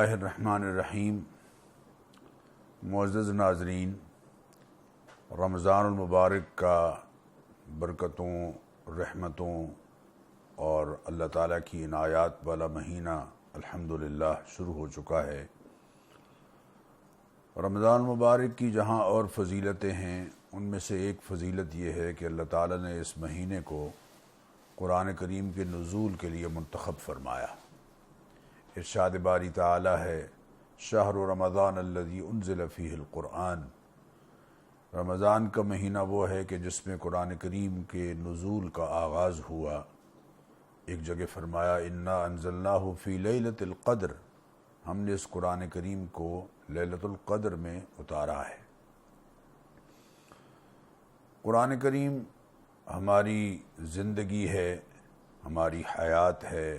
اللہ الرحمن الرحیم۔ معزز ناظرین، رمضان المبارک کا برکتوں، رحمتوں اور اللہ تعالیٰ کی عنایات والا مہینہ الحمدللہ شروع ہو چکا ہے۔ رمضان المبارک کی جہاں اور فضیلتیں ہیں، ان میں سے ایک فضیلت یہ ہے کہ اللہ تعالیٰ نے اس مہینے کو قرآن کریم کے نزول کے لیے منتخب فرمایا۔ ارشاد باری تعالی ہے، شہر رمضان الذی انزل فیہ القرآن۔ رمضان کا مہینہ وہ ہے کہ جس میں قرآن کریم کے نزول کا آغاز ہوا۔ ایک جگہ فرمایا، انا انزلناہ فی لیلۃ القدر، ہم نے اس قرآن کریم کو لیلۃ القدر میں اتارا ہے۔ قرآن کریم ہماری زندگی ہے، ہماری حیات ہے،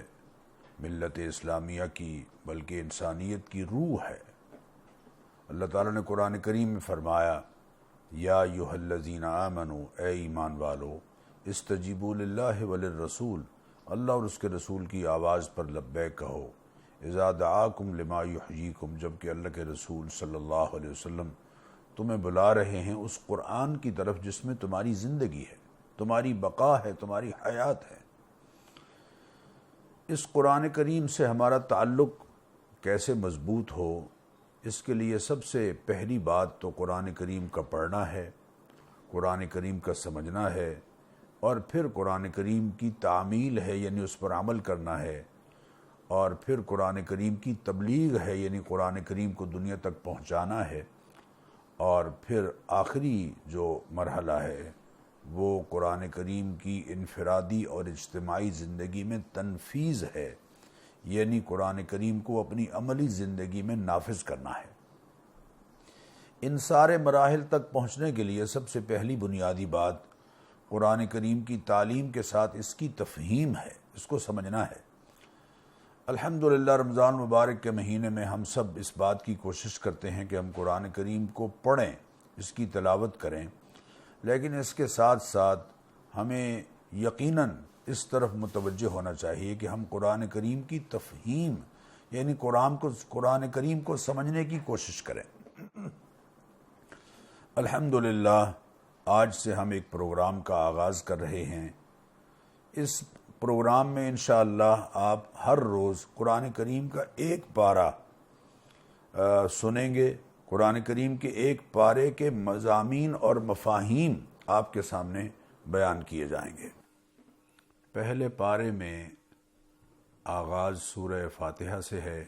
ملت اسلامیہ کی، بلکہ انسانیت کی روح ہے۔ اللہ تعالیٰ نے قرآن کریم میں فرمایا، یا ایھا الذین آمنوا، اے ایمان والو، استجیبوا للہ وللرسول، اللہ اور اس کے رسول کی آواز پر لبیک کہو، اذا دعاکم لما یحییکم، جبکہ اللہ کے رسول صلی اللہ علیہ وسلم تمہیں بلا رہے ہیں اس قرآن کی طرف جس میں تمہاری زندگی ہے، تمہاری بقا ہے، تمہاری حیات ہے۔ اس قرآن کریم سے ہمارا تعلق کیسے مضبوط ہو، اس کے لیے سب سے پہلی بات تو قرآن کریم کا پڑھنا ہے، قرآن کریم کا سمجھنا ہے، اور پھر قرآن کریم کی تعمیل ہے، یعنی اس پر عمل کرنا ہے، اور پھر قرآن کریم کی تبلیغ ہے، یعنی قرآن کریم کو دنیا تک پہنچانا ہے، اور پھر آخری جو مرحلہ ہے وہ قرآن کریم کی انفرادی اور اجتماعی زندگی میں تنفیذ ہے، یعنی قرآن کریم کو اپنی عملی زندگی میں نافذ کرنا ہے۔ ان سارے مراحل تک پہنچنے کے لیے سب سے پہلی بنیادی بات قرآن کریم کی تعلیم کے ساتھ اس کی تفہیم ہے، اس کو سمجھنا ہے۔ الحمدللہ رمضان مبارک کے مہینے میں ہم سب اس بات کی کوشش کرتے ہیں کہ ہم قرآن کریم کو پڑھیں، اس کی تلاوت کریں، لیکن اس کے ساتھ ساتھ ہمیں یقیناً اس طرف متوجہ ہونا چاہیے کہ ہم قرآن کریم کی تفہیم، یعنی قرآن کریم کو سمجھنے کی کوشش کریں۔ الحمدللہ آج سے ہم ایک پروگرام کا آغاز کر رہے ہیں۔ اس پروگرام میں انشاءاللہ آپ ہر روز قرآن کریم کا ایک پارہ سنیں گے۔ قرآن کریم کے ایک پارے کے مضامین اور مفاہیم آپ کے سامنے بیان کیے جائیں گے۔ پہلے پارے میں آغاز سورہ فاتحہ سے ہے۔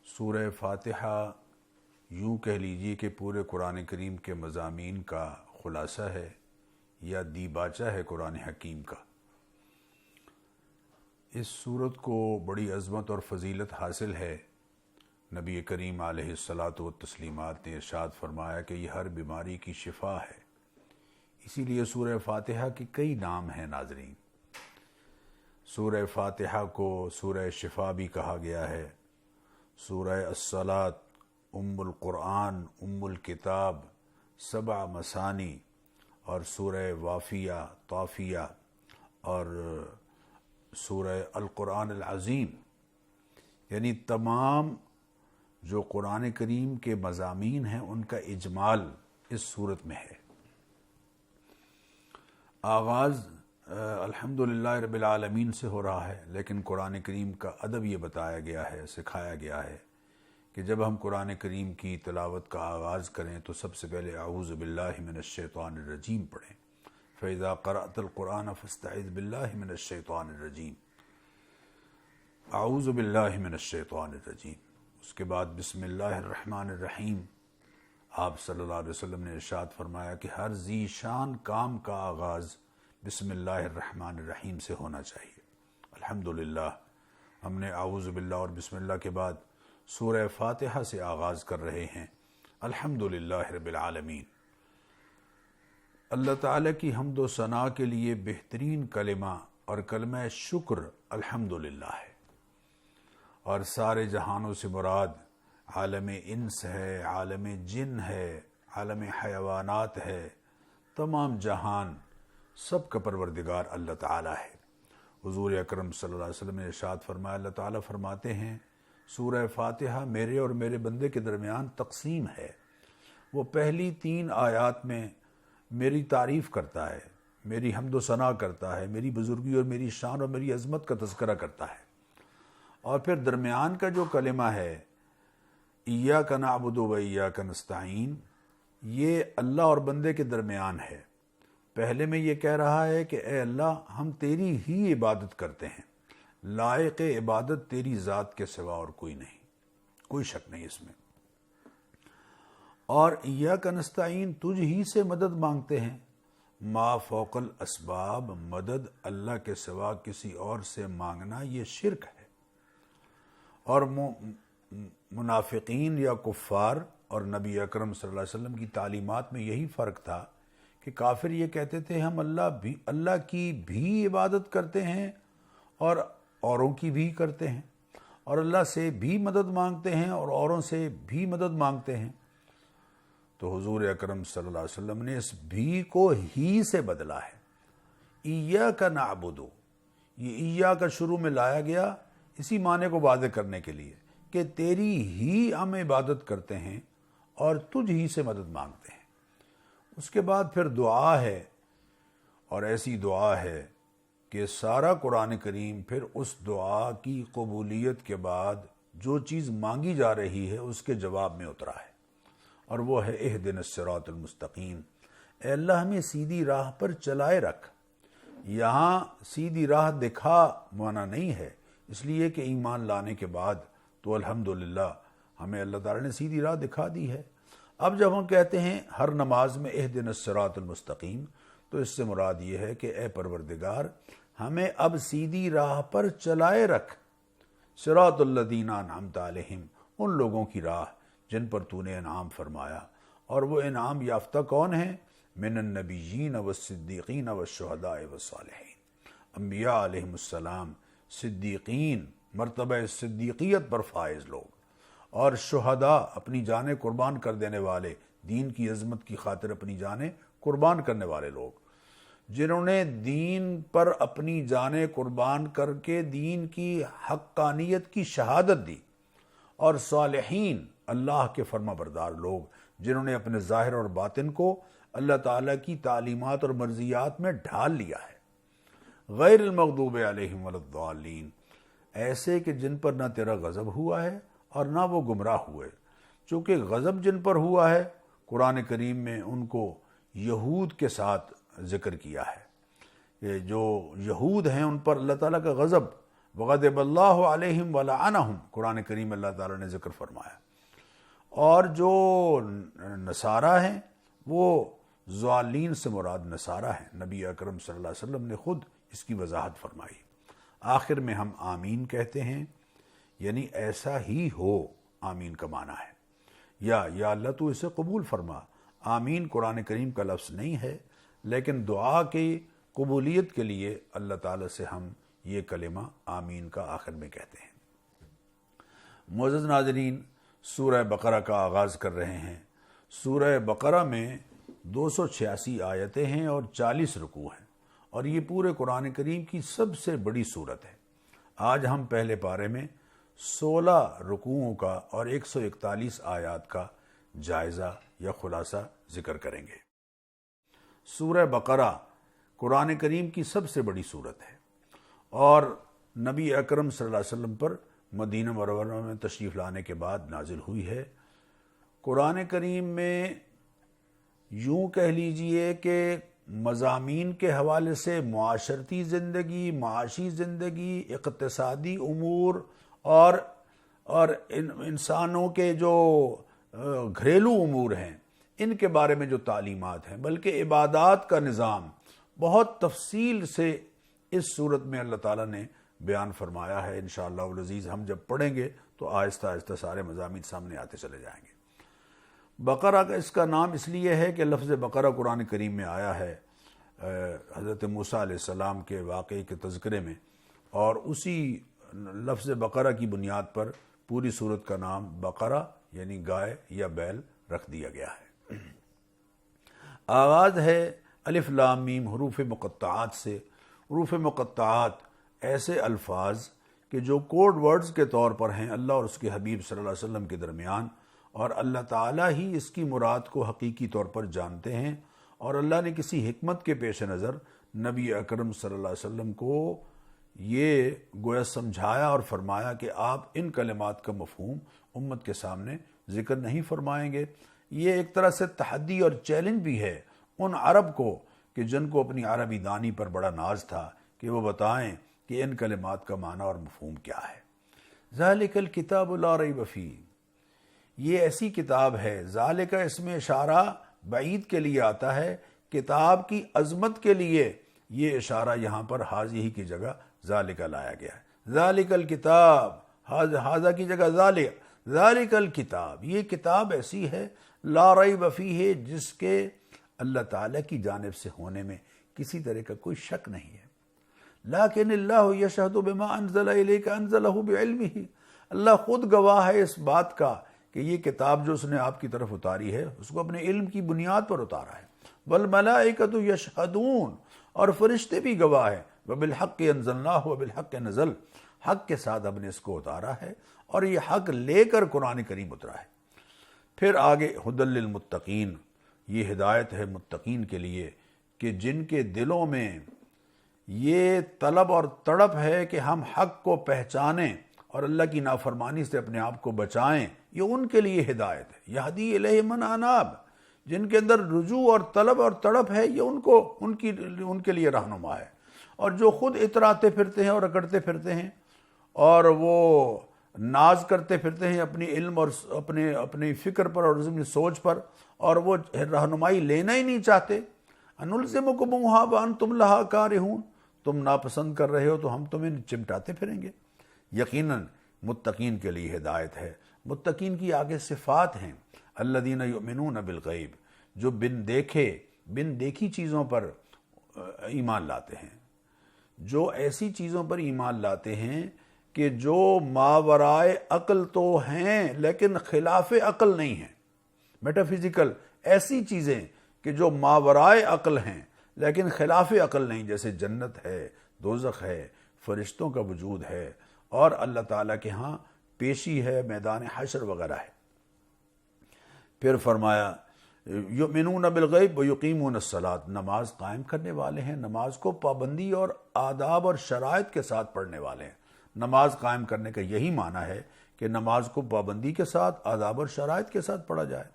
سورہ فاتحہ یوں کہہ لیجئے کہ پورے قرآن کریم کے مضامین کا خلاصہ ہے یا دیباچہ ہے قرآن حکیم کا۔ اس سورت کو بڑی عظمت اور فضیلت حاصل ہے۔ نبی کریم علیہ الصلاۃ والتسلیمات نے ارشاد فرمایا کہ یہ ہر بیماری کی شفا ہے۔ اسی لیے سورہ فاتحہ کے کئی نام ہیں ناظرین۔ سورہ فاتحہ کو سورہ شفا بھی کہا گیا ہے، سورہ الصلاۃ، ام القرآن، ام الکتاب، سبع مثانی، اور سورہ وافیہ، طافیہ، اور سورہ القرآن العظیم، یعنی تمام جو قرآن کریم کے مضامین ہیں ان کا اجمال اس صورت میں ہے۔ آغاز الحمدللہ رب العالمین سے ہو رہا ہے، لیکن قرآن کریم کا ادب یہ بتایا گیا ہے، سکھایا گیا ہے کہ جب ہم قرآن کریم کی تلاوت کا آغاز کریں تو سب سے پہلے اعوذ باللہ من الشیطان الرجیم پڑھیں۔ فَإِذَا قَرَأْتَ الْقُرْآنَ فَاسْتَعِذْ بِاللَّهِ مِنَ الشَّيْطَانِ الرَّجِيمِ، اعوذ باللہ من الشیطان الرجیم۔ اس کے بعد بسم اللہ الرحمن الرحیم۔ آپ صلی اللہ علیہ وسلم نے ارشاد فرمایا کہ ہر ذی شان کام کا آغاز بسم اللہ الرحمن الرحیم سے ہونا چاہیے۔ الحمدللہ ہم نے اعوذ باللہ اور بسم اللہ کے بعد سورہ فاتحہ سے آغاز کر رہے ہیں۔ الحمدللہ رب العالمین۔ اللہ تعالیٰ کی حمد و ثنا کے لیے بہترین کلمہ اور کلمہ شکر الحمدللہ ہے، اور سارے جہانوں سے مراد عالم انس ہے، عالم جن ہے، عالم حیوانات ہے، تمام جہان سب کا پروردگار اللہ تعالیٰ ہے۔ حضور اکرم صلی اللہ علیہ وسلم نے ارشاد فرمایا، اللہ تعالیٰ فرماتے ہیں سورہ فاتحہ میرے اور میرے بندے کے درمیان تقسیم ہے۔ وہ پہلی 3 آیات میں میری تعریف کرتا ہے، میری حمد و ثنا کرتا ہے، میری بزرگی اور میری شان اور میری عظمت کا تذکرہ کرتا ہے، اور پھر درمیان کا جو کلمہ ہے ایاک نعبد و ایاک نستعین، یہ اللہ اور بندے کے درمیان ہے۔ پہلے میں یہ کہہ رہا ہے کہ اے اللہ ہم تیری ہی عبادت کرتے ہیں، لائق عبادت تیری ذات کے سوا اور کوئی نہیں، کوئی شک نہیں اس میں۔ اور ایاک نستعین تجھ ہی سے مدد مانگتے ہیں، ما فوق الاسباب، مدد اللہ کے سوا کسی اور سے مانگنا یہ شرک ہے۔ اور منافقین یا کفار اور نبی اکرم صلی اللہ علیہ وسلم کی تعلیمات میں یہی فرق تھا کہ کافر یہ کہتے تھے ہم اللہ کی بھی عبادت کرتے ہیں اور اوروں کی بھی کرتے ہیں، اور اللہ سے بھی مدد مانگتے ہیں اور اوروں سے بھی مدد مانگتے ہیں۔ تو حضور اکرم صلی اللہ علیہ وسلم نے اس بھی کو ہی سے بدلا ہے۔ ایاک نعبد، یہ ایاک شروع میں لایا گیا اسی معنی کو واضح کرنے کے لیے کہ تیری ہی ہم عبادت کرتے ہیں اور تجھ ہی سے مدد مانگتے ہیں۔ اس کے بعد پھر دعا ہے، اور ایسی دعا ہے کہ سارا قرآن کریم پھر اس دعا کی قبولیت کے بعد جو چیز مانگی جا رہی ہے اس کے جواب میں اترا ہے، اور وہ ہے اہدنا الصراط المستقیم، اے اللہ ہمیں سیدھی راہ پر چلائے رکھ۔ یہاں سیدھی راہ دکھا مانا نہیں ہے، اس لیے کہ ایمان لانے کے بعد تو الحمدللہ ہمیں اللہ تعالیٰ نے سیدھی راہ دکھا دی ہے۔ اب جب ہم کہتے ہیں ہر نماز میں اہدنا الصراط المستقیم، تو اس سے مراد یہ ہے کہ اے پروردگار ہمیں اب سیدھی راہ پر چلائے رکھ، صراط الذین انعمت علیہم، ان لوگوں کی راہ جن پر تو نے انعام فرمایا۔ اور وہ انعام یافتہ کون ہیں؟ من النبیین والصدیقین والشہداء والصالحین، انبیاء علیہم السلام، صدیقین، مرتبہ صدیقیت پر فائز لوگ، اور شہداء، اپنی جانیں قربان کر دینے والے، دین کی عظمت کی خاطر اپنی جانیں قربان کرنے والے لوگ، جنہوں نے دین پر اپنی جانیں قربان کر کے دین کی حقانیت کی شہادت دی، اور صالحین، اللہ کے فرما بردار لوگ، جنہوں نے اپنے ظاہر اور باطن کو اللہ تعالیٰ کی تعلیمات اور مرضیات میں ڈھال لیا ہے۔ غیر المغضوب علیہم ولا الضالین، ایسے کہ جن پر نہ تیرا غضب ہوا ہے اور نہ وہ گمراہ ہوئے۔ چونکہ غضب جن پر ہوا ہے قرآن کریم میں ان کو یہود کے ساتھ ذکر کیا ہے، کہ جو یہود ہیں ان پر اللہ تعالیٰ کا غضب، وغضب اللہ علیہم ولعنہم، قرآن کریم اللہ تعالیٰ نے ذکر فرمایا۔ اور جو نصارہ ہیں وہ ضالین سے مراد نصارہ ہیں، نبی اکرم صلی اللہ علیہ وسلم نے خود اس کی وضاحت فرمائی۔ آخر میں ہم آمین کہتے ہیں، یعنی ایسا ہی ہو، آمین کا معنی ہے، یا اللہ تو اسے قبول فرما۔ آمین قرآن کریم کا لفظ نہیں ہے، لیکن دعا کی قبولیت کے لیے اللہ تعالیٰ سے ہم یہ کلمہ آمین کا آخر میں کہتے ہیں۔ معزز ناظرین، سورہ بقرہ کا آغاز کر رہے ہیں۔ سورہ بقرہ میں 286 آیتیں ہیں اور 40 رکوع ہیں، اور یہ پورے قرآن کریم کی سب سے بڑی سورت ہے۔ آج ہم پہلے پارے میں 16 رکوعوں کا اور 141 آیات کا جائزہ یا خلاصہ ذکر کریں گے۔ سورہ بقرہ قرآن کریم کی سب سے بڑی سورت ہے، اور نبی اکرم صلی اللہ علیہ وسلم پر مدینہ منورہ میں تشریف لانے کے بعد نازل ہوئی ہے۔ قرآن کریم میں یوں کہہ لیجئے کہ مضامین کے حوالے سے معاشرتی زندگی، معاشی زندگی، اقتصادی امور اور انسانوں کے جو گھریلو امور ہیں ان کے بارے میں جو تعلیمات ہیں، بلکہ عبادات کا نظام بہت تفصیل سے اس صورت میں اللہ تعالیٰ نے بیان فرمایا ہے۔ انشاءاللہ العزیز ہم جب پڑھیں گے تو آہستہ آہستہ سارے مضامین سامنے آتے چلے جائیں گے۔ بقرہ کا اس کا نام اس لیے ہے کہ لفظ بقرہ قرآن کریم میں آیا ہے حضرت موسیٰ علیہ السلام کے واقعے کے تذکرے میں، اور اسی لفظ بقرہ کی بنیاد پر پوری سورت کا نام بقرہ یعنی گائے یا بیل رکھ دیا گیا ہے۔ آغاز ہے الف لام میم حروف مقطعات سے۔ حروف مقطعات ایسے الفاظ کہ جو کوڈ ورڈز کے طور پر ہیں اللہ اور اس کے حبیب صلی اللہ علیہ وسلم کے درمیان، اور اللہ تعالیٰ ہی اس کی مراد کو حقیقی طور پر جانتے ہیں، اور اللہ نے کسی حکمت کے پیش نظر نبی اکرم صلی اللہ علیہ وسلم کو یہ گویا سمجھایا اور فرمایا کہ آپ ان کلمات کا مفہوم امت کے سامنے ذکر نہیں فرمائیں گے۔ یہ ایک طرح سے تحدی اور چیلنج بھی ہے ان عرب کو کہ جن کو اپنی عربی دانی پر بڑا ناز تھا، کہ وہ بتائیں کہ ان کلمات کا معنی اور مفہوم کیا ہے۔ ذالک الکتاب لا ریب فیہ، یہ ایسی کتاب ہے، ذالک اس میں اشارہ بعید کے لیے آتا ہے، کتاب کی عظمت کے لیے یہ اشارہ یہاں پر حاضی کی جگہ ذالک لایا گیا ہے۔ ذالک الکتاب، حاضہ کی جگہ ذالک الکتاب، یہ کتاب ایسی ہے لا ریب فیہ، جس کے اللہ تعالیٰ کی جانب سے ہونے میں کسی طرح کا کوئی شک نہیں ہے۔ لیکن اللہ یشہد بما انزل الیک انزلہ بعلمہ، اللہ خود گواہ ہے اس بات کا کہ یہ کتاب جو اس نے آپ کی طرف اتاری ہے اس کو اپنے علم کی بنیاد پر اتارا ہے۔ والملائکۃ یشہدون، اور فرشتے بھی گواہ ہیں، وبالحق انزلناہ وبالحق نزل، حق کے ساتھ ہم نے اس کو اتارا ہے اور یہ حق لے کر قرآن کریم اترا ہے۔ پھر آگے ھدی للمتقین، یہ ہدایت ہے متقین کے لیے کہ جن کے دلوں میں یہ طلب اور تڑپ ہے کہ ہم حق کو پہچانیں اور اللہ کی نافرمانی سے اپنے آپ کو بچائیں، یہ ان کے لیے ہدایت ہے۔ یہدی الیہ من اناب، جن کے اندر رجوع اور طلب اور تڑپ ہے، یہ ان کے لیے رہنما ہے۔ اور جو خود اتراتے پھرتے ہیں اور اکڑتے پھرتے ہیں اور وہ ناز کرتے پھرتے ہیں اپنی علم اور اپنی فکر پر اور اپنی سوچ پر، اور وہ رہنمائی لینا ہی نہیں چاہتے، انلزمکموھا وانتم لھا کارہون، تم ناپسند کر رہے ہو تو ہم تمہیں چمٹاتے پھریں گے۔ یقیناً متقین کے لیے ہدایت ہے۔ متقین کی آگے صفات ہیں، الذین یؤمنون بالغیب، جو بن دیکھی چیزوں پر ایمان لاتے ہیں، جو ایسی چیزوں پر ایمان لاتے ہیں کہ جو ماورائے عقل تو ہیں لیکن خلاف عقل نہیں ہیں، میٹافزیکل ایسی چیزیں کہ جو ماورائے عقل ہیں لیکن خلاف عقل نہیں، جیسے جنت ہے، دوزخ ہے، فرشتوں کا وجود ہے، اور اللہ تعالیٰ کے ہاں پیشی ہے، میدان حشر وغیرہ ہے۔ پھر فرمایا یؤمنون بالغیب ویقیمون الصلاۃ، نماز قائم کرنے والے ہیں، نماز کو پابندی اور آداب اور شرائط کے ساتھ پڑھنے والے ہیں۔ نماز قائم کرنے کا یہی معنی ہے کہ نماز کو پابندی کے ساتھ، آداب اور شرائط کے ساتھ پڑھا جائے۔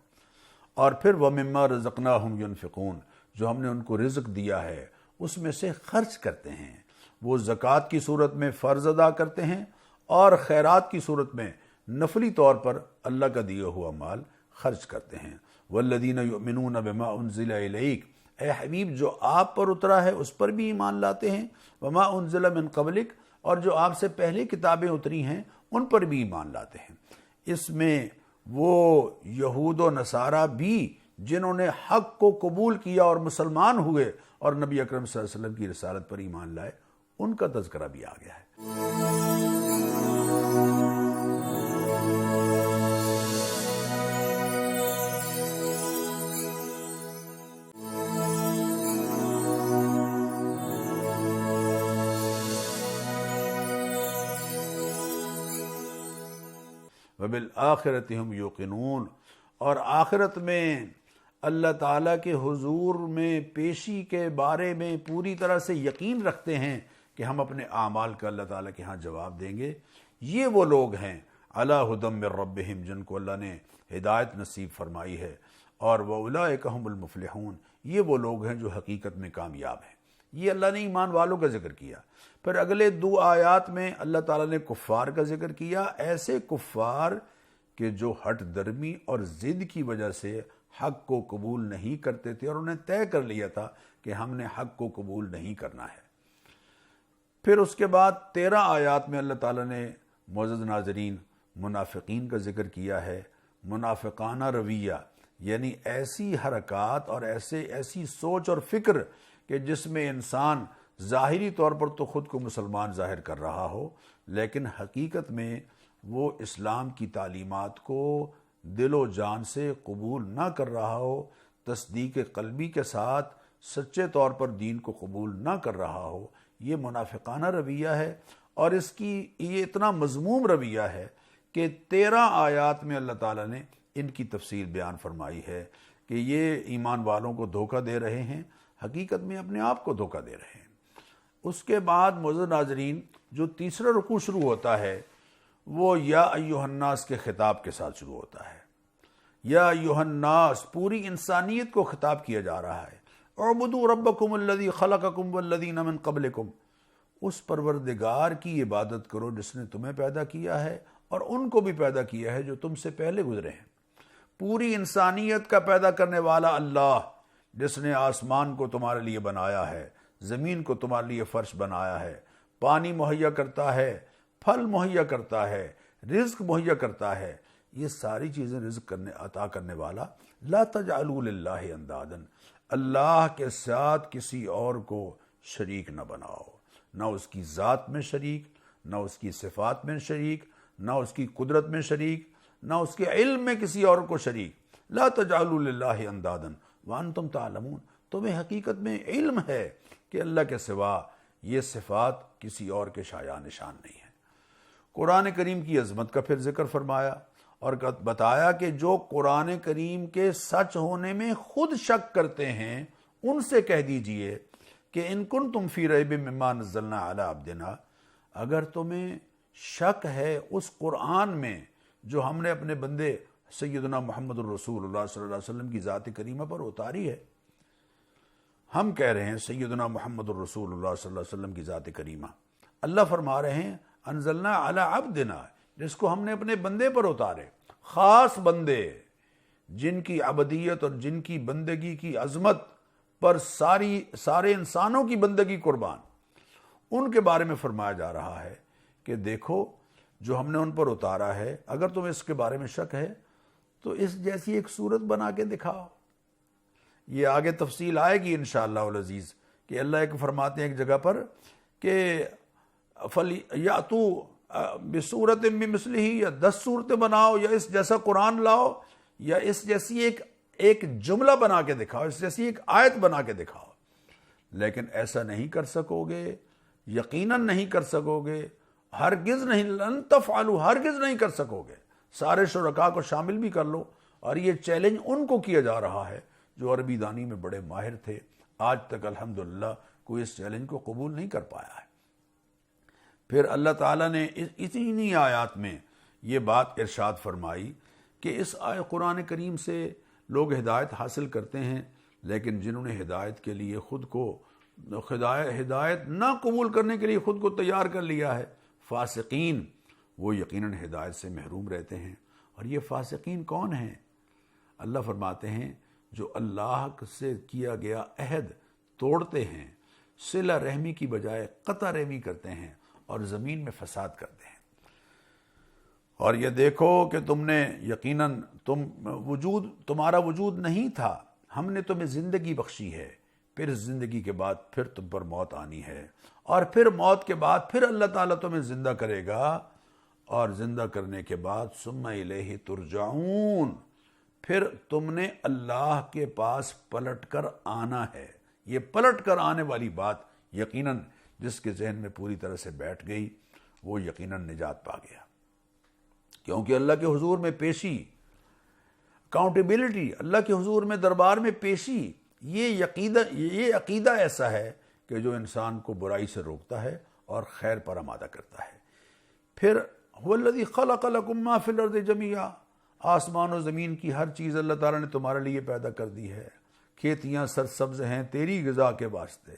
اور پھر وَمِمَّا رَزَقْنَاهُمْ يُنْفِقُونَ، جو ہم نے ان کو رزق دیا ہے اس میں سے خرچ کرتے ہیں، وہ زکوٰۃ کی صورت میں فرض ادا کرتے ہیں اور خیرات کی صورت میں نفلی طور پر اللہ کا دیا ہوا مال خرچ کرتے ہیں۔ وَالَّذِينَ يُؤْمِنُونَ بِمَا أُنزِلَ إِلَيْكَ، اے حبیب جو آپ پر اترا ہے اس پر بھی ایمان لاتے ہیں، وَمَا أُنزِلَ مِن قَبْلِكَ، اور جو آپ سے پہلے کتابیں اتری ہیں ان پر بھی ایمان لاتے ہیں۔ اس میں وہ یہود و نصارہ بھی جنہوں نے حق کو قبول کیا اور مسلمان ہوئے اور نبی اکرم صلی اللہ علیہ وسلم کی رسالت پر ایمان لائے، ان کا تذکرہ بھی آ گیا ہے۔ وَبِالْآخِرَةِ هُمْ يُوقِنُونَ، اور آخرت میں اللہ تعالیٰ کے حضور میں پیشی کے بارے میں پوری طرح سے یقین رکھتے ہیں کہ ہم اپنے اعمال کا اللہ تعالیٰ کے ہاں جواب دیں گے۔ یہ وہ لوگ ہیں علی ھدی من ربہم، جن کو اللہ نے ہدایت نصیب فرمائی ہے، اور وَأُولَئِکَ ھُمُ الْمُفْلِحُونَ، یہ وہ لوگ ہیں جو حقیقت میں کامیاب ہیں۔ یہ اللہ نے ایمان والوں کا ذکر کیا۔ پھر اگلے 2 آیات میں اللہ تعالیٰ نے کفار کا ذکر کیا، ایسے کفار کہ جو ہٹ درمی اور ضد کی وجہ سے حق کو قبول نہیں کرتے تھے اور انہیں طے کر لیا تھا کہ ہم نے حق کو قبول نہیں کرنا ہے۔ پھر اس کے بعد 13 آیات میں اللہ تعالیٰ نے معزز ناظرین منافقین کا ذکر کیا ہے۔ منافقانہ رویہ، یعنی ایسی حرکات اور ایسی سوچ اور فکر کہ جس میں انسان ظاہری طور پر تو خود کو مسلمان ظاہر کر رہا ہو لیکن حقیقت میں وہ اسلام کی تعلیمات کو دل و جان سے قبول نہ کر رہا ہو، تصدیق قلبی کے ساتھ سچے طور پر دین کو قبول نہ کر رہا ہو، یہ منافقانہ رویہ ہے۔ اور اس کی یہ اتنا مذموم رویہ ہے کہ 13 آیات میں اللہ تعالیٰ نے ان کی تفصیل بیان فرمائی ہے کہ یہ ایمان والوں کو دھوکہ دے رہے ہیں، حقیقت میں اپنے آپ کو دھوکہ دے رہے ہیں۔ اس کے بعد معزز ناظرین جو تیسرا رکوع شروع ہوتا ہے وہ یا ایھا الناس کے خطاب کے ساتھ شروع ہوتا ہے۔ یا ایھا الناس پوری انسانیت کو خطاب کیا جا رہا ہے۔ اعبدوا ربکم الذی خلقکم والذین من قبلکم، اس پروردگار کی عبادت کرو جس نے تمہیں پیدا کیا ہے اور ان کو بھی پیدا کیا ہے جو تم سے پہلے گزرے ہیں۔ پوری انسانیت کا پیدا کرنے والا اللہ، جس نے آسمان کو تمہارے لیے بنایا ہے، زمین کو تمہارے لیے فرش بنایا ہے، پانی مہیا کرتا ہے، پھل مہیا کرتا ہے، رزق مہیا کرتا ہے، یہ ساری چیزیں رزق عطا کرنے والا۔ لا تجعلوا للہ اندادا، اللہ کے ساتھ کسی اور کو شریک نہ بناؤ، نہ اس کی ذات میں شریک، نہ اس کی صفات میں شریک، نہ اس کی قدرت میں شریک، نہ اس کے علم میں کسی اور کو شریک۔ لا تجعلوا للہ اندادا وانتم تعلمون، تمہیں حقیقت میں علم ہے کہ اللہ کے سوا یہ صفات کسی اور کے شایع نشان نہیں ہے۔ قرآن کریم کی عظمت کا پھر ذکر فرمایا اور بتایا کہ جو قرآن کریم کے سچ ہونے میں خود شک کرتے ہیں ان سے کہہ دیجئے کہ ان کنتم فی ریب مما نزلنا علی عبدنا، اگر تمہیں شک ہے اس قرآن میں جو ہم نے اپنے بندے سیدنا محمد الرسول اللہ صلی اللہ علیہ وسلم کی ذات کریمہ پر اتاری ہے، ہم کہہ رہے ہیں سیدنا محمد الرسول اللہ صلی اللہ علیہ وسلم کی ذات کریمہ، اللہ فرما رہے ہیں انزلنا علی عبدنا، جس کو ہم نے اپنے بندے پر اتارے، خاص بندے جن کی عبدیت اور جن کی بندگی کی عظمت پر سارے انسانوں کی بندگی قربان، ان کے بارے میں فرمایا جا رہا ہے کہ دیکھو جو ہم نے ان پر اتارا ہے، اگر تم اس کے بارے میں شک ہے تو اس جیسی ایک صورت بنا کے دکھاؤ۔ یہ آگے تفصیل آئے گی انشاءاللہ العزیز کہ اللہ ایک فرماتے ہیں ایک جگہ پر کہ فَلْيَأْتُوا بِصُورَةٍ مِّمِثْلِهِ، یا 10 صورتیں بناؤ، یا اس جیسا قرآن لاؤ، یا اس جیسی ایک جملہ بنا کے دکھاؤ، اس جیسی ایک آیت بنا کے دکھاؤ۔ لیکن ایسا نہیں کر سکو گے، یقیناً نہیں کر سکو گے، ہرگز نہیں، لن تفعلوا، ہرگز نہیں کر سکو گے۔ سارے شرکاء کو شامل بھی کر لو، اور یہ چیلنج ان کو کیا جا رہا ہے جو عربی دانی میں بڑے ماہر تھے، آج تک الحمدللہ کوئی اس چیلنج کو قبول نہیں کر پایا ہے۔ پھر اللہ تعالیٰ نے اتنی آیات میں یہ بات ارشاد فرمائی کہ اس قرآن کریم سے لوگ ہدایت حاصل کرتے ہیں، لیکن جنہوں نے ہدایت کے لیے خود کو ہدایت نہ قبول کرنے کے لیے خود کو تیار کر لیا ہے، فاسقین، وہ یقیناً ہدایت سے محروم رہتے ہیں۔ اور یہ فاسقین کون ہیں؟ اللہ فرماتے ہیں جو اللہ سے کیا گیا عہد توڑتے ہیں، صلہ رحمی کی بجائے قطع رحمی کرتے ہیں اور زمین میں فساد کرتے ہیں۔ اور یہ دیکھو کہ تم نے یقیناً تمہارا وجود نہیں تھا، ہم نے تمہیں زندگی بخشی ہے، پھر زندگی کے بعد پھر تم پر موت آنی ہے، اور پھر موت کے بعد پھر اللہ تعالیٰ تمہیں زندہ کرے گا، اور زندہ کرنے کے بعد ثم الیہ ترجعون، پھر تم نے اللہ کے پاس پلٹ کر آنا ہے۔ یہ پلٹ کر آنے والی بات یقیناً جس کے ذہن میں پوری طرح سے بیٹھ گئی وہ یقیناً نجات پا گیا، کیونکہ اللہ کے حضور میں پیشی، اکاؤنٹیبلٹی، اللہ کے حضور میں دربار میں پیشی، یہ عقیدہ ایسا ہے کہ جو انسان کو برائی سے روکتا ہے اور خیر پر آمادہ کرتا ہے۔ پھر هو الذی خلق لکم ما فی الارض جمیعا، آسمان و زمین کی ہر چیز اللہ تعالیٰ نے تمہارے لیے پیدا کر دی ہے، کھیتیاں سرسبز ہیں تیری غذا کے واسطے،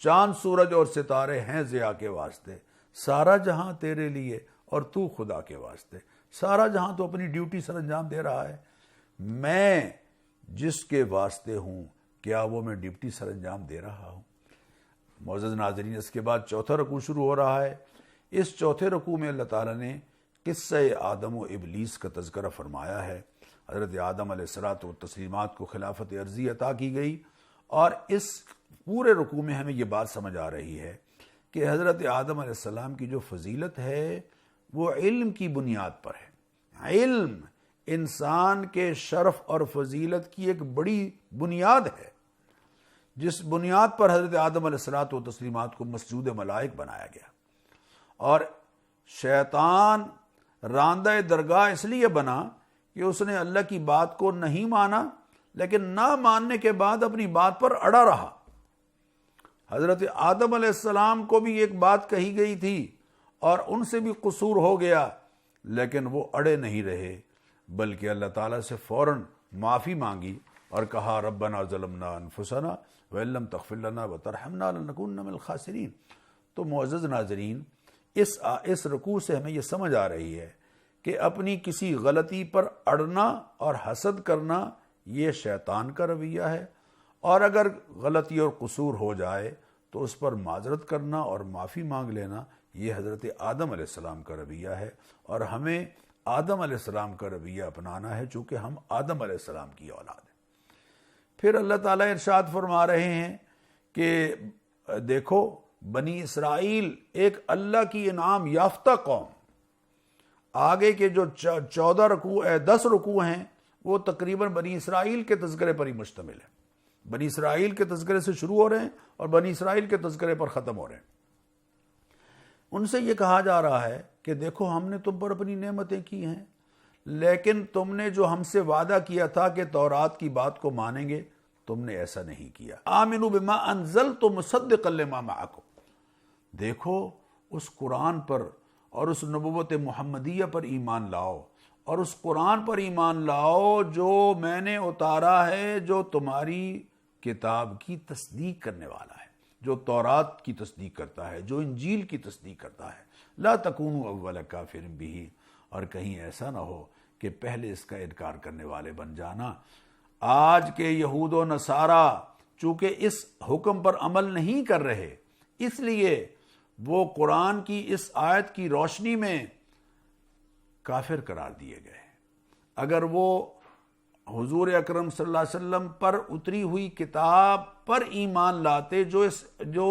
چاند سورج اور ستارے ہیں ضیاء کے واسطے، سارا جہاں تیرے لیے اور تو خدا کے واسطے، سارا جہاں تو اپنی ڈیوٹی سر انجام دے رہا ہے، میں جس کے واسطے ہوں کیا وہ میں ڈیوٹی سر انجام دے رہا ہوں؟ معزز ناظرین، اس کے بعد چوتھا رکوع شروع ہو رہا ہے۔ اس چوتھے رکوع میں اللہ تعالیٰ نے قصہ آدم و ابلیس کا تذکرہ فرمایا ہے۔ حضرت آدم علیہ الصلوۃ والتسلیمات کو خلافت عرضی عطا کی گئی، اور اس پورے رکوع میں ہمیں یہ بات سمجھ آ رہی ہے کہ حضرت آدم علیہ السلام کی جو فضیلت ہے وہ علم کی بنیاد پر ہے۔ علم انسان کے شرف اور فضیلت کی ایک بڑی بنیاد ہے، جس بنیاد پر حضرت آدم علیہ الصلوۃ والتسلیمات کو مسجود ملائک بنایا گیا، اور شیطان راندہ درگاہ اس لیے بنا کہ اس نے اللہ کی بات کو نہیں مانا، لیکن نہ ماننے کے بعد اپنی بات پر اڑا رہا۔ حضرت آدم علیہ السلام کو بھی ایک بات کہی گئی تھی اور ان سے بھی قصور ہو گیا، لیکن وہ اڑے نہیں رہے، بلکہ اللہ تعالیٰ سے فوراً معافی مانگی اور کہا ربنا ظلمنا انفسنا وان لم تغفر لنا وترحمنا لنکونن من الخاسرین۔ تو معزز ناظرین، اس رکوع سے ہمیں یہ سمجھ آ رہی ہے کہ اپنی کسی غلطی پر اڑنا اور حسد کرنا یہ شیطان کا رویہ ہے، اور اگر غلطی اور قصور ہو جائے تو اس پر معذرت کرنا اور معافی مانگ لینا یہ حضرت آدم علیہ السلام کا رویہ ہے، اور ہمیں آدم علیہ السلام کا رویہ اپنانا ہے چونکہ ہم آدم علیہ السلام کی اولاد ہیں۔ پھر اللہ تعالیٰ ارشاد فرما رہے ہیں کہ دیکھو بنی اسرائیل ایک اللہ کی انعام یافتہ قوم، آگے کے جو 10 رکوع ہیں وہ تقریباً بنی اسرائیل کے تذکرے پر ہی مشتمل ہے، بنی اسرائیل کے تذکرے سے شروع ہو رہے ہیں اور بنی اسرائیل کے تذکرے پر ختم ہو رہے ہیں۔ ان سے یہ کہا جا رہا ہے کہ دیکھو ہم نے تم پر اپنی نعمتیں کی ہیں، لیکن تم نے جو ہم سے وعدہ کیا تھا کہ تورات کی بات کو مانیں گے، تم نے ایسا نہیں کیا۔ آمنوا بما انزلت مصدقا لما معکم، دیکھو اس قرآن پر اور اس نبوت محمدیہ پر ایمان لاؤ، اور اس قرآن پر ایمان لاؤ جو میں نے اتارا ہے، جو تمہاری کتاب کی تصدیق کرنے والا ہے، جو تورات کی تصدیق کرتا ہے، جو انجیل کی تصدیق کرتا ہے۔ لا تکونوا اول کافر بہ، اور کہیں ایسا نہ ہو کہ پہلے اس کا انکار کرنے والے بن جانا۔ آج کے یہود و نصارہ چونکہ اس حکم پر عمل نہیں کر رہے، اس لیے وہ قرآن کی اس آیت کی روشنی میں کافر قرار دیے گئے۔ اگر وہ حضور اکرم صلی اللہ علیہ وسلم پر اتری ہوئی کتاب پر ایمان لاتے جو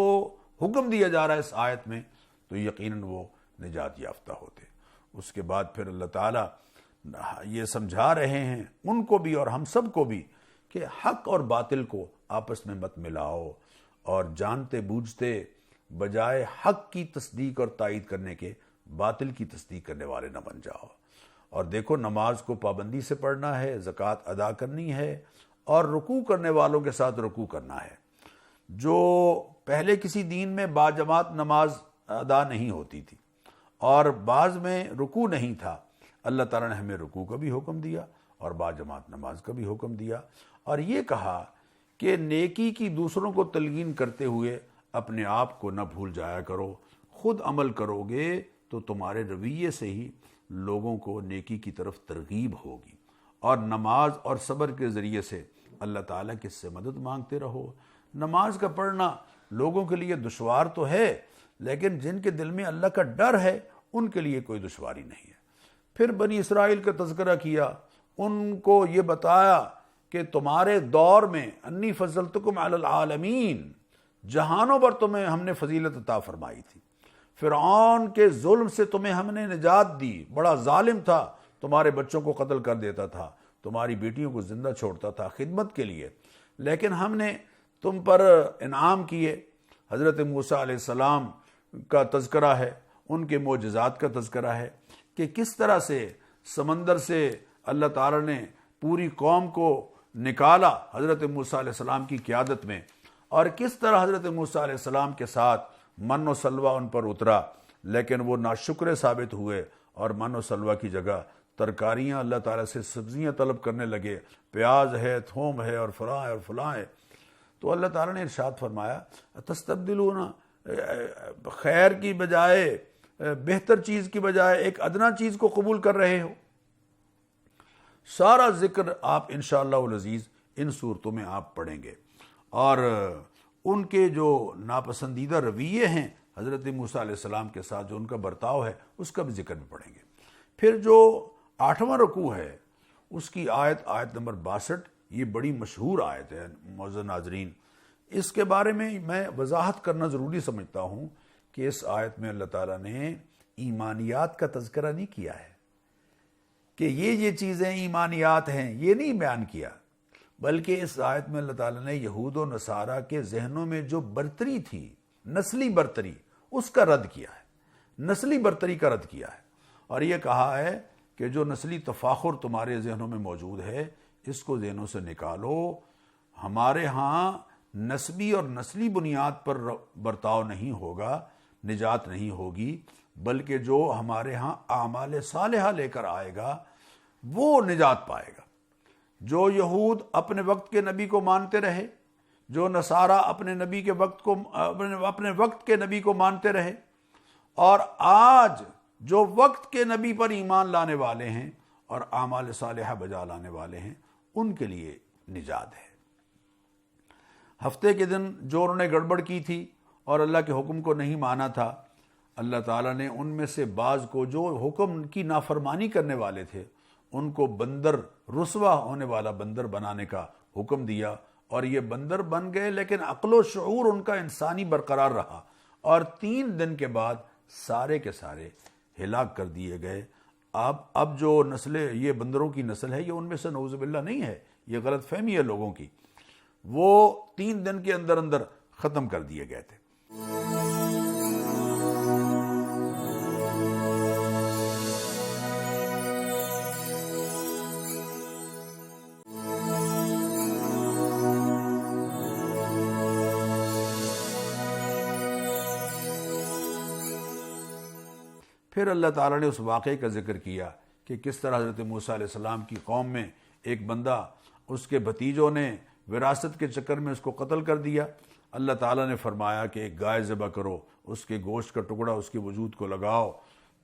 حکم دیا جا رہا ہے اس آیت میں، تو یقیناً وہ نجات یافتہ ہوتے۔ اس کے بعد پھر اللہ تعالیٰ یہ سمجھا رہے ہیں ان کو بھی اور ہم سب کو بھی کہ حق اور باطل کو آپس میں مت ملاؤ، اور جانتے بوجھتے بجائے حق کی تصدیق اور تائید کرنے کے باطل کی تصدیق کرنے والے نہ بن جاؤ۔ اور دیکھو نماز کو پابندی سے پڑھنا ہے، زکوٰۃ ادا کرنی ہے، اور رکوع کرنے والوں کے ساتھ رکوع کرنا ہے۔ جو پہلے کسی دین میں باجماعت نماز ادا نہیں ہوتی تھی اور بعض میں رکوع نہیں تھا، اللہ تعالیٰ نے ہمیں رکوع کا بھی حکم دیا اور باجماعت نماز کا بھی حکم دیا، اور یہ کہا کہ نیکی کی دوسروں کو تلقین کرتے ہوئے اپنے آپ کو نہ بھول جایا کرو، خود عمل کرو گے تو تمہارے رویے سے ہی لوگوں کو نیکی کی طرف ترغیب ہوگی، اور نماز اور صبر کے ذریعے سے اللہ تعالیٰ کی سے مدد مانگتے رہو۔ نماز کا پڑھنا لوگوں کے لیے دشوار تو ہے، لیکن جن کے دل میں اللہ کا ڈر ہے ان کے لیے کوئی دشواری نہیں ہے۔ پھر بنی اسرائیل کا تذکرہ کیا، ان کو یہ بتایا کہ تمہارے دور میں انی فضلتکم علی العالمین، جہانوں پر تمہیں ہم نے فضیلت عطا فرمائی تھی، فرعون کے ظلم سے تمہیں ہم نے نجات دی، بڑا ظالم تھا، تمہارے بچوں کو قتل کر دیتا تھا، تمہاری بیٹیوں کو زندہ چھوڑتا تھا خدمت کے لیے، لیکن ہم نے تم پر انعام کیے۔ حضرت موسیٰ علیہ السلام کا تذکرہ ہے، ان کے معجزات کا تذکرہ ہے کہ کس طرح سے سمندر سے اللہ تعالیٰ نے پوری قوم کو نکالا حضرت موسیٰ علیہ السلام کی قیادت میں، اور کس طرح حضرت موسیٰ علیہ السلام کے ساتھ من و سلوہ ان پر اترا، لیکن وہ ناشکر ثابت ہوئے اور من و سلوہ کی جگہ ترکاریاں اللہ تعالیٰ سے سبزیاں طلب کرنے لگے، پیاز ہے، تھوم ہے، اور فلاں ہے اور فلاں ہے۔ تو اللہ تعالیٰ نے ارشاد فرمایا تستبدلون خیر کی بجائے، بہتر چیز کی بجائے ایک ادنا چیز کو قبول کر رہے ہو۔ سارا ذکر آپ انشاءاللہ العزیز ان صورتوں میں آپ پڑھیں گے، اور ان کے جو ناپسندیدہ رویے ہیں حضرت موسیٰ علیہ السلام کے ساتھ، جو ان کا برتاؤ ہے، اس کا بھی ذکر بھی پڑھیں گے۔ پھر جو 8واں رکوع ہے اس کی آیت نمبر 62، یہ بڑی مشہور آیت ہے معزز ناظرین۔ اس کے بارے میں میں وضاحت کرنا ضروری سمجھتا ہوں کہ اس آیت میں اللہ تعالیٰ نے ایمانیات کا تذکرہ نہیں کیا ہے کہ یہ چیزیں ایمانیات ہیں، یہ نہیں بیان کیا، بلکہ اس آیت میں اللہ تعالیٰ نے یہود و نصارہ کے ذہنوں میں جو برتری تھی، نسلی برتری، اس کا رد کیا ہے۔ نسلی برتری کا رد کیا ہے، اور یہ کہا ہے کہ جو نسلی تفاخر تمہارے ذہنوں میں موجود ہے اس کو ذہنوں سے نکالو. ہمارے ہاں نسبی اور نسلی بنیاد پر برتاؤ نہیں ہوگا، نجات نہیں ہوگی، بلکہ جو ہمارے ہاں اعمال صالحہ لے کر آئے گا وہ نجات پائے گا. جو یہود اپنے وقت کے نبی کو مانتے رہے، جو نصارہ اپنے وقت کے نبی کو مانتے رہے، اور آج جو وقت کے نبی پر ایمان لانے والے ہیں اور اعمال صالحہ بجا لانے والے ہیں، ان کے لیے نجات ہے. ہفتے کے دن جو انہوں نے گڑبڑ کی تھی اور اللہ کے حکم کو نہیں مانا تھا، اللہ تعالیٰ نے ان میں سے بعض کو جو حکم کی نافرمانی کرنے والے تھے ان کو بندر، رسوا ہونے والا بندر بنانے کا حکم دیا، اور یہ بندر بن گئے، لیکن عقل و شعور ان کا انسانی برقرار رہا، اور 3 دن کے بعد سارے کے سارے ہلاک کر دیے گئے. اب جو نسلیں، یہ بندروں کی نسل ہے، یہ ان میں سے نعوذ باللہ نہیں ہے، یہ غلط فہمی ہے لوگوں کی، وہ 3 دن کے اندر اندر ختم کر دیے گئے تھے. پھر اللہ تعالیٰ نے اس واقعے کا ذکر کیا کہ کس طرح حضرت موسیٰ علیہ السلام کی قوم میں ایک بندہ، اس کے بھتیجوں نے وراثت کے چکر میں اس کو قتل کر دیا. اللہ تعالیٰ نے فرمایا کہ ایک گائے ذبح کرو، اس کے گوشت کا ٹکڑا اس کے وجود کو لگاؤ،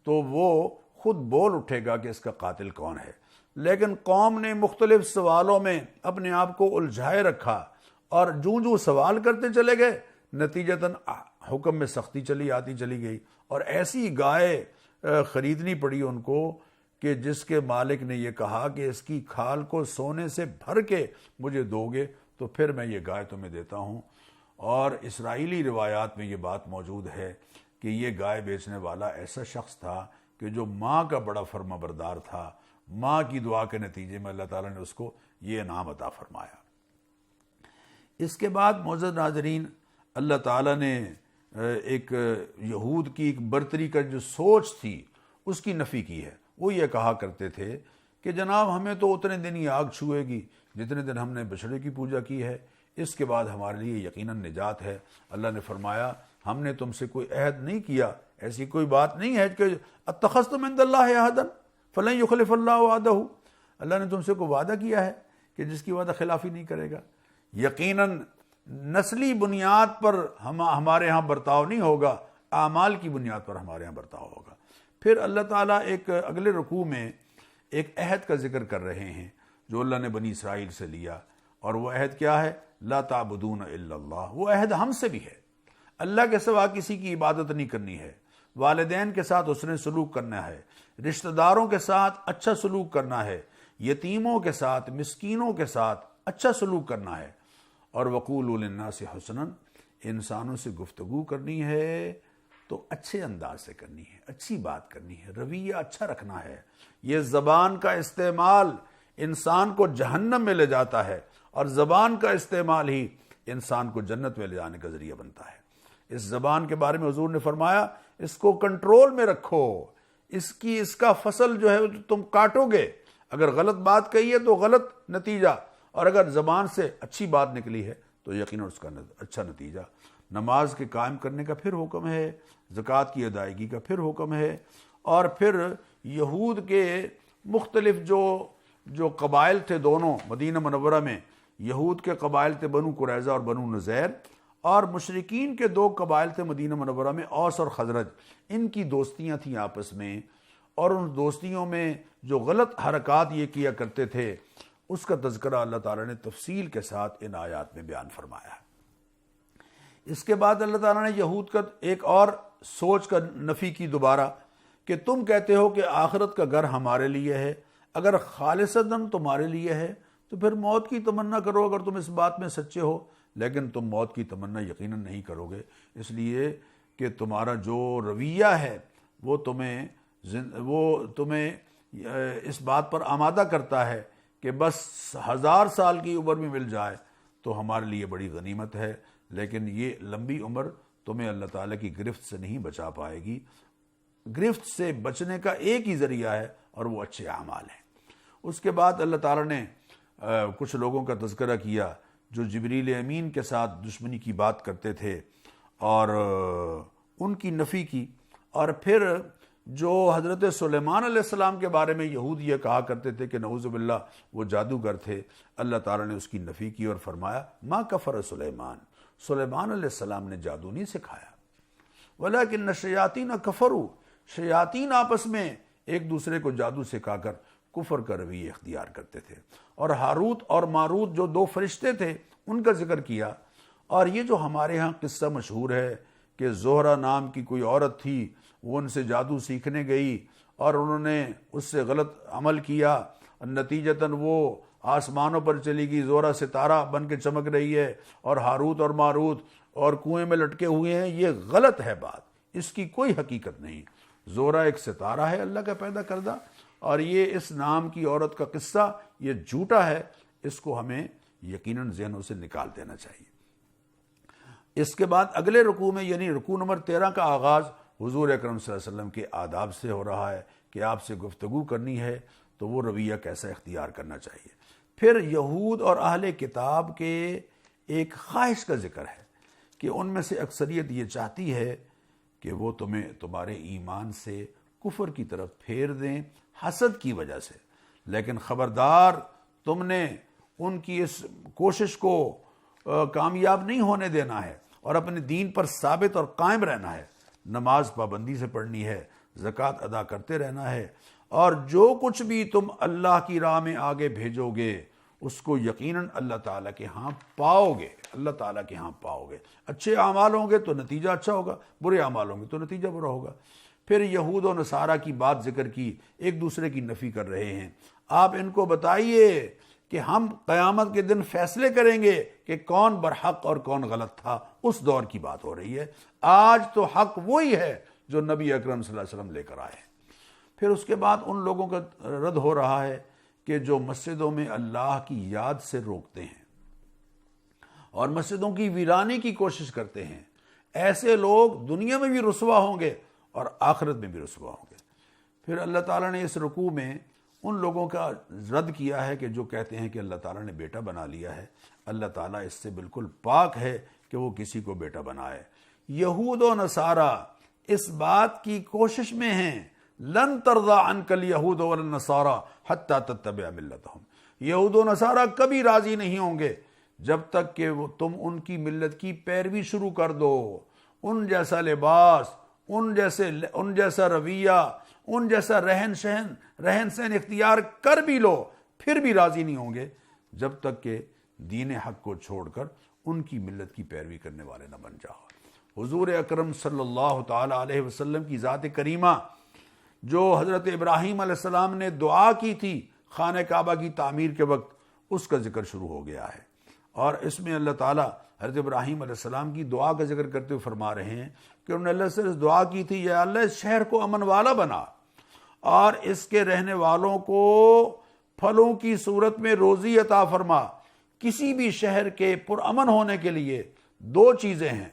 تو وہ خود بول اٹھے گا کہ اس کا قاتل کون ہے. لیکن قوم نے مختلف سوالوں میں اپنے آپ کو الجھائے رکھا، اور جو سوال کرتے چلے گئے، نتیجتاً حکم میں سختی چلی آتی چلی گئی، اور ایسی گائے خریدنی پڑی ان کو کہ جس کے مالک نے یہ کہا کہ اس کی کھال کو سونے سے بھر کے مجھے دو گے تو پھر میں یہ گائے تمہیں دیتا ہوں. اور اسرائیلی روایات میں یہ بات موجود ہے کہ یہ گائے بیچنے والا ایسا شخص تھا کہ جو ماں کا بڑا فرما بردار تھا. ماں کی دعا کے نتیجے میں اللہ تعالیٰ نے اس کو یہ انعام عطا فرمایا. اس کے بعد معزز ناظرین، اللہ تعالیٰ نے ایک یہود کی ایک برتری کا جو سوچ تھی اس کی نفی کی ہے. وہ یہ کہا کرتے تھے کہ جناب ہمیں تو اتنے دن ہی آگ چھوئے گی جتنے دن ہم نے بچڑے کی پوجا کی ہے، اس کے بعد ہمارے لیے یقیناً نجات ہے. اللہ نے فرمایا ہم نے تم سے کوئی عہد نہیں کیا، ایسی کوئی بات نہیں ہے کہ اتخذتم عند اللہ عہدا فلن یخلف اللہ وعدہ. اللہ نے تم سے کوئی وعدہ کیا ہے کہ جس کی وعدہ خلافی نہیں کرے گا. یقیناً نسلی بنیاد پر ہمارے ہاں برتاؤ نہیں ہوگا، اعمال کی بنیاد پر ہمارے ہاں برتاؤ ہوگا. پھر اللہ تعالیٰ ایک اگلے رکوع میں ایک عہد کا ذکر کر رہے ہیں جو اللہ نے بنی اسرائیل سے لیا، اور وہ عہد کیا ہے؟ لا تعبدون الا اللہ. وہ عہد ہم سے بھی ہے، اللہ کے سوا کسی کی عبادت نہیں کرنی ہے، والدین کے ساتھ حسن سلوک کرنا ہے، رشتہ داروں کے ساتھ اچھا سلوک کرنا ہے، یتیموں کے ساتھ، مسکینوں کے ساتھ اچھا سلوک کرنا ہے، اور وقولوا للناس حسنا، انسانوں سے گفتگو کرنی ہے تو اچھے انداز سے کرنی ہے، اچھی بات کرنی ہے، رویہ اچھا رکھنا ہے. یہ زبان کا استعمال انسان کو جہنم میں لے جاتا ہے، اور زبان کا استعمال ہی انسان کو جنت میں لے جانے کا ذریعہ بنتا ہے. اس زبان کے بارے میں حضور نے فرمایا اس کو کنٹرول میں رکھو، اس کا فصل جو ہے تم کاٹو گے. اگر غلط بات کہی ہے تو غلط نتیجہ، اور اگر زبان سے اچھی بات نکلی ہے تو یقیناً اس کا اچھا نتیجہ. نماز کے قائم کرنے کا پھر حکم ہے، زکوٰۃ کی ادائیگی کا پھر حکم ہے، اور پھر یہود کے مختلف جو قبائل تھے دونوں مدینہ منورہ میں، یہود کے قبائل تھے بنو قریظہ اور بنو نذیر، اور مشرکین کے 2 قبائل تھے مدینہ منورہ میں، اوس اور خزرج. ان کی دوستیاں تھیں آپس میں، اور ان دوستیوں میں جو غلط حرکات یہ کیا کرتے تھے اس کا تذکرہ اللہ تعالیٰ نے تفصیل کے ساتھ ان آیات میں بیان فرمایا ہے. اس کے بعد اللہ تعالیٰ نے یہود کا ایک اور سوچ کا نفی کی دوبارہ کہ تم کہتے ہو کہ آخرت کا گھر ہمارے لیے ہے، اگر خالصتاً تمہارے لیے ہے تو پھر موت کی تمنا کرو اگر تم اس بات میں سچے ہو، لیکن تم موت کی تمنا یقیناً نہیں کرو گے، اس لیے کہ تمہارا جو رویہ ہے وہ تمہیں اس بات پر آمادہ کرتا ہے کہ بس 1000 سال کی عمر میں مل جائے تو ہمارے لیے بڑی غنیمت ہے، لیکن یہ لمبی عمر تمہیں اللہ تعالیٰ کی گرفت سے نہیں بچا پائے گی. گرفت سے بچنے کا ایک ہی ذریعہ ہے اور وہ اچھے اعمال ہیں۔ اس کے بعد اللہ تعالیٰ نے کچھ لوگوں کا تذکرہ کیا جو جبریل امین کے ساتھ دشمنی کی بات کرتے تھے اور ان کی نفی کی، اور پھر جو حضرت سلیمان علیہ السلام کے بارے میں یہود یہ کہا کرتے تھے کہ نعوذ باللہ وہ جادوگر تھے، اللہ تعالیٰ نے اس کی نفی کی اور فرمایا ما کفر سلیمان، سلیمان علیہ السلام نے جادو نہیں سکھایا، ولیکن الشیاطین کفروا، شیاطین آپس میں ایک دوسرے کو جادو سکھا کر کفر کا رویہ اختیار کرتے تھے۔ اور ہاروت اور ماروت جو دو فرشتے تھے ان کا ذکر کیا، اور یہ جو ہمارے ہاں قصہ مشہور ہے کہ زہرہ نام کی کوئی عورت تھی، وہ ان سے جادو سیکھنے گئی اور انہوں نے اس سے غلط عمل کیا، نتیجتاً وہ آسمانوں پر چلی گئی، زہرہ ستارہ بن کے چمک رہی ہے اور ہاروت اور ماروت اور کنویں میں لٹکے ہوئے ہیں، یہ غلط ہے بات، اس کی کوئی حقیقت نہیں۔ زہرہ ایک ستارہ ہے اللہ کا پیدا کردہ، اور یہ اس نام کی عورت کا قصہ یہ جھوٹا ہے، اس کو ہمیں یقیناً ذہنوں سے نکال دینا چاہیے۔ اس کے بعد اگلے رکوع میں یعنی رکوع نمبر 13 کا آغاز حضور اکرم صلی اللہ علیہ وسلم کے آداب سے ہو رہا ہے کہ آپ سے گفتگو کرنی ہے تو وہ رویہ کیسا اختیار کرنا چاہیے۔ پھر یہود اور اہل کتاب کے ایک خواہش کا ذکر ہے کہ ان میں سے اکثریت یہ چاہتی ہے کہ وہ تمہیں تمہارے ایمان سے کفر کی طرف پھیر دیں حسد کی وجہ سے، لیکن خبردار تم نے ان کی اس کوشش کو کامیاب نہیں ہونے دینا ہے اور اپنے دین پر ثابت اور قائم رہنا ہے، نماز پابندی سے پڑھنی ہے، زکوٰۃ ادا کرتے رہنا ہے، اور جو کچھ بھی تم اللہ کی راہ میں آگے بھیجو گے اس کو یقیناً اللہ تعالیٰ کے ہاں پاؤ گے، اللہ تعالیٰ کے ہاں پاؤ گے۔ اچھے اعمال ہوں گے تو نتیجہ اچھا ہوگا، برے اعمال ہوں گے تو نتیجہ برا ہوگا۔ پھر یہود و نصارہ کی بات ذکر کی، ایک دوسرے کی نفی کر رہے ہیں۔ آپ ان کو بتائیے کہ ہم قیامت کے دن فیصلے کریں گے کہ کون برحق اور کون غلط تھا، اس دور کی بات ہو رہی ہے۔ آج تو حق وہی ہے جو نبی اکرم صلی اللہ علیہ وسلم لے کر آئے ہیں۔ پھر اس کے بعد ان لوگوں کا رد ہو رہا ہے کہ جو مسجدوں میں اللہ کی یاد سے روکتے ہیں اور مسجدوں کی ویرانی کی کوشش کرتے ہیں، ایسے لوگ دنیا میں بھی رسوا ہوں گے اور آخرت میں بھی رسوا ہوں گے۔ پھر اللہ تعالیٰ نے اس رکوع میں ان لوگوں کا رد کیا ہے کہ جو کہتے ہیں کہ اللہ تعالیٰ نے بیٹا بنا لیا ہے، اللہ تعالیٰ اس سے بالکل پاک ہے کہ وہ کسی کو بیٹا بنائے۔ یہود و نصارہ اس بات کی کوشش میں ہیں، لن ترضى عنك اليهود ولا النصارى حتى تتبع ملتهم، یہود و نصارہ کبھی راضی نہیں ہوں گے جب تک کہ تم ان کی ملت کی پیروی شروع کر دو، ان جیسا لباس، ان جیسا رویہ، ان جیسا رہن سہن اختیار کر بھی لو، پھر بھی راضی نہیں ہوں گے جب تک کہ دین حق کو چھوڑ کر ان کی ملت کی پیروی کرنے والے نہ بن جاؤ۔ حضور اکرم صلی اللہ تعالی علیہ وسلم کی ذات کریمہ جو حضرت ابراہیم علیہ السلام نے دعا کی تھی خانہ کعبہ کی تعمیر کے وقت، اس کا ذکر شروع ہو گیا ہے، اور اس میں اللہ تعالیٰ حضرت ابراہیم علیہ السلام کی دعا کا ذکر کرتے ہوئے فرما رہے ہیں کہ انہوں نے اللہ سے دعا کی تھی، یا اللہ اس شہر کو امن والا بنا اور اس کے رہنے والوں کو پھلوں کی صورت میں روزی عطا فرما۔ کسی بھی شہر کے پرامن ہونے کے لیے دو چیزیں ہیں،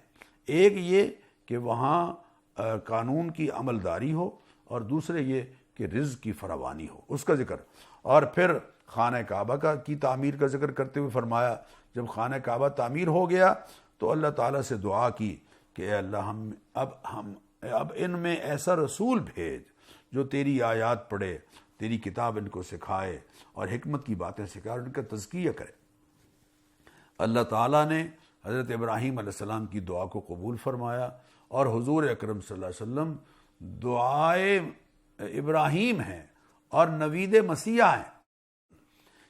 ایک یہ کہ وہاں قانون کی عملداری ہو، اور دوسرے یہ کہ رزق کی فراوانی ہو، اس کا ذکر۔ اور پھر خانہ کعبہ کی تعمیر کا ذکر کرتے ہوئے فرمایا جب خانہ کعبہ تعمیر ہو گیا تو اللہ تعالیٰ سے دعا کی کہ اے اللہ اب ان میں ایسا رسول بھیج جو تیری آیات پڑھے، تیری کتاب ان کو سکھائے اور حکمت کی باتیں سکھائے اور ان کا تزکیہ کرے۔ اللہ تعالیٰ نے حضرت ابراہیم علیہ السلام کی دعا کو قبول فرمایا، اور حضور اکرم صلی اللہ علیہ وسلم دعائے ابراہیم ہیں اور نوید مسیح ہیں۔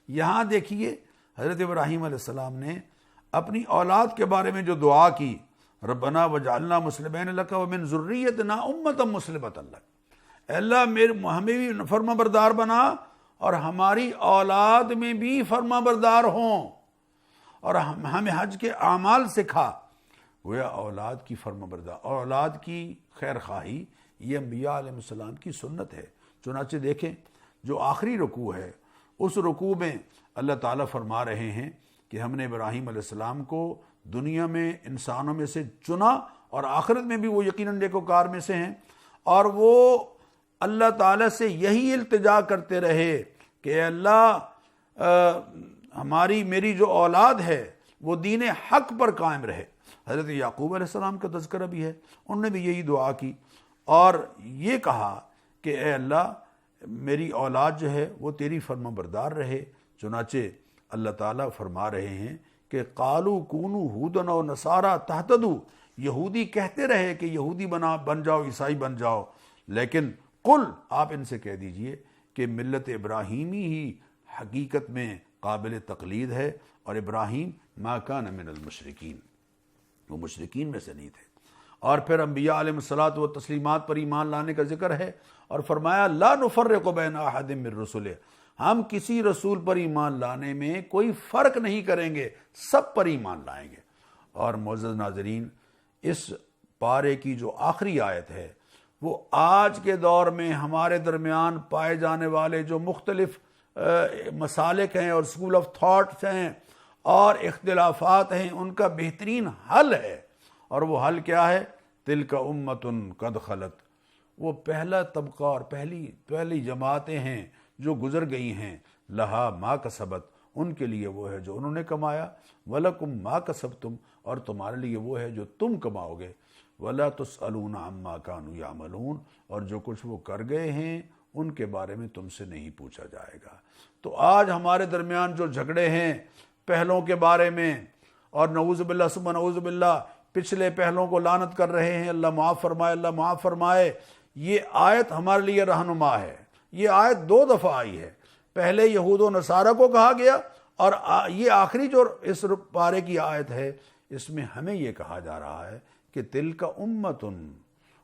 یہاں دیکھیے حضرت ابراہیم علیہ السلام نے اپنی اولاد کے بارے میں جو دعا کی، ربنا وجعلنا مسلمین لک ومن ذریتنا امۃ مسلمۃ لک، اے اللہ ہمیں بھی فرما بردار بنا اور ہماری اولاد میں بھی فرما بردار ہوں، اور ہمیں حج کے اعمال سکھا۔ گویا اولاد کی فرما بردار، اولاد کی خیر خواہی یہ انبیاء علیہ السلام کی سنت ہے۔ چنانچہ دیکھیں جو آخری رکوع ہے، اس رکوع میں اللہ تعالیٰ فرما رہے ہیں کہ ہم نے ابراہیم علیہ السلام کو دنیا میں انسانوں میں سے چنا اور آخرت میں بھی وہ یقیناً نیکوکار میں سے ہیں، اور وہ اللہ تعالیٰ سے یہی التجا کرتے رہے کہ اے اللہ میری جو اولاد ہے وہ دین حق پر قائم رہے۔ حضرت یعقوب علیہ السلام کا تذکرہ بھی ہے، انہوں نے بھی یہی دعا کی اور یہ کہا کہ اے اللہ میری اولاد جو ہے وہ تیری فرما بردار رہے۔ چنانچہ اللہ تعالیٰ فرما رہے ہیں کہ قالوا کونوا ھودا و نصارا تہتدوا، یہودی کہتے رہے کہ یہودی بن جاؤ، عیسائی بن جاؤ، لیکن قل آپ ان سے کہہ دیجئے کہ ملت ابراہیمی ہی حقیقت میں قابل تقلید ہے، اور ابراہیم ما کان من المشرکین، وہ مشرکین میں سے نہیں تھے۔ اور پھر انبیاء علیہ الصلاۃ و تسلیمات پر ایمان لانے کا ذکر ہے، اور فرمایا لا نفرق بین احد من رسلہ، ہم کسی رسول پر ایمان لانے میں کوئی فرق نہیں کریں گے، سب پر ایمان لائیں گے۔ اور معزز ناظرین، اس پارے کی جو آخری آیت ہے وہ آج کے دور میں ہمارے درمیان پائے جانے والے جو مختلف مسالک ہیں اور اسکول آف تھاٹس ہیں اور اختلافات ہیں ان کا بہترین حل ہے۔ اور وہ حل کیا ہے؟ تلک امۃ قد خلت، وہ پہلا طبقہ اور پہلی جماعتیں ہیں جو گزر گئی ہیں، لہا ما کسبت، ان کے لیے وہ ہے جو انہوں نے کمایا، ولکم ما کسبتم، اور تمہارے لیے وہ ہے جو تم کماؤ گے، ولا تسألون عما كانوا يعملون، اور جو کچھ وہ کر گئے ہیں ان کے بارے میں تم سے نہیں پوچھا جائے گا۔ تو آج ہمارے درمیان جو جھگڑے ہیں پہلوں کے بارے میں، اور نعوذ باللہ ثم نعوذ باللہ پچھلے پہلوں کو لعنت کر رہے ہیں، اللہ معاف فرمائے، اللہ معاف فرمائے، یہ آیت ہمارے لیے رہنما ہے۔ یہ آیت 2 دفعہ آئی ہے، پہلے یہود و نصارہ کو کہا گیا، اور یہ آخری جو اس پارے کی آیت ہے اس میں ہمیں یہ کہا جا رہا ہے کہ تلک امتن،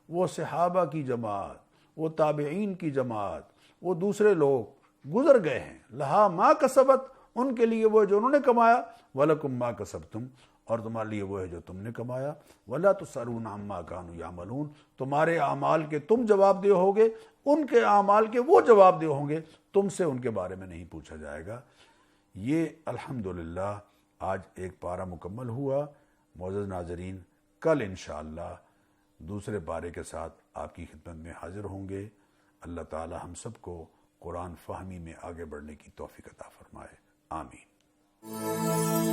وہ صحابہ کی جماعت، وہ تابعین کی جماعت، وہ دوسرے لوگ گزر گئے ہیں، لہا ما کسبت، ان کے لیے وہ ہے جو انہوں نے کمایا، ولکم ما کسبتم، اور تمہارے لیے وہ ہے جو تم نے کمایا، ولا تسألون عما كانوا يعملون، تمہارے اعمال کے تم جواب دہ ہوگے، ان کے اعمال کے وہ جواب دہ ہوں گے، تم سے ان کے بارے میں نہیں پوچھا جائے گا۔ یہ الحمدللہ آج ایک پارہ مکمل ہوا۔ معزز ناظرین، کل انشاءاللہ دوسرے پارے کے ساتھ آپ کی خدمت میں حاضر ہوں گے۔ اللہ تعالی ہم سب کو قرآن فہمی میں آگے بڑھنے کی توفیق عطا فرمائے، آمین۔